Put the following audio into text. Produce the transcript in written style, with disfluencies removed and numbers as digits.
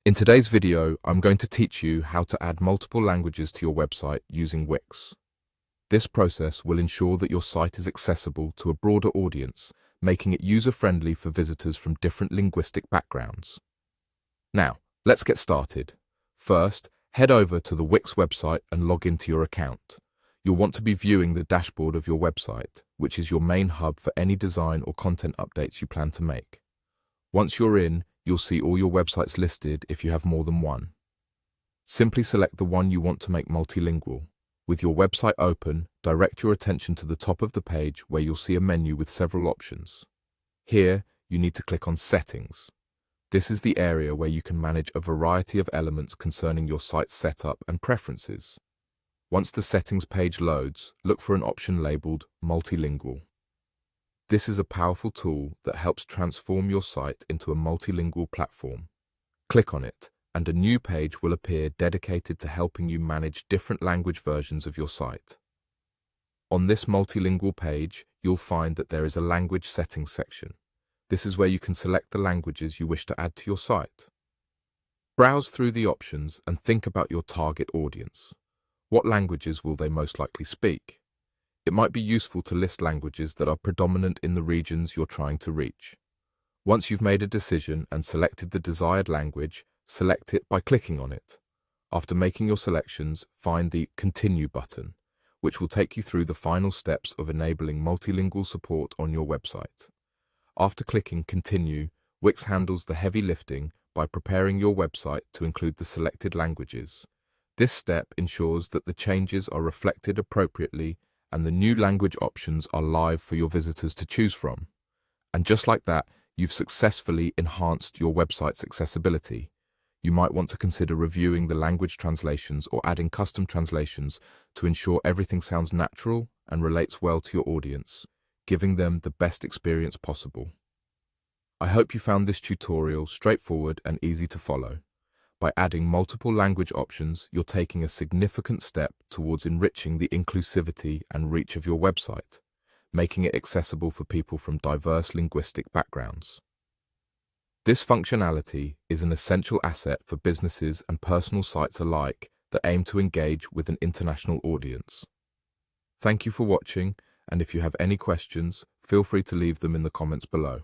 In today's video, I'm going to teach you how to add multiple languages to your website using Wix. This process will ensure that your site is accessible to a broader audience, making it user-friendly for visitors from different linguistic backgrounds. Now, let's get started. First, head over to the Wix website and log into your account. You'll want to be viewing the dashboard of your website, which is your main hub for any design or content updates you plan to make. Once you're in, you'll see all your websites listed if you have more than one. Simply select the one you want to make multilingual. With your website open, direct your attention to the top of the page where you'll see a menu with several options. Here, you need to click on Settings. This is the area where you can manage a variety of elements concerning your site's setup and preferences. Once the settings page loads, look for an option labeled Multilingual. This is a powerful tool that helps transform your site into a multilingual platform. Click on it, and a new page will appear dedicated to helping you manage different language versions of your site. On this multilingual page, you'll find that there is a language settings section. This is where you can select the languages you wish to add to your site. Browse through the options and think about your target audience. What languages will they most likely speak? It might be useful to list languages that are predominant in the regions you're trying to reach. Once you've made a decision and selected the desired language, select it by clicking on it. After making your selections, find the Continue button, which will take you through the final steps of enabling multilingual support on your website. After clicking Continue, Wix handles the heavy lifting by preparing your website to include the selected languages. This step ensures that the changes are reflected appropriately and the new language options are live for your visitors to choose from. And just like that, you've successfully enhanced your website's accessibility. You might want to consider reviewing the language translations or adding custom translations to ensure everything sounds natural and relates well to your audience, giving them the best experience possible. I hope you found this tutorial straightforward and easy to follow. By adding multiple language options, you're taking a significant step towards enriching the inclusivity and reach of your website, making it accessible for people from diverse linguistic backgrounds. This functionality is an essential asset for businesses and personal sites alike that aim to engage with an international audience. Thank you for watching, and if you have any questions, feel free to leave them in the comments below.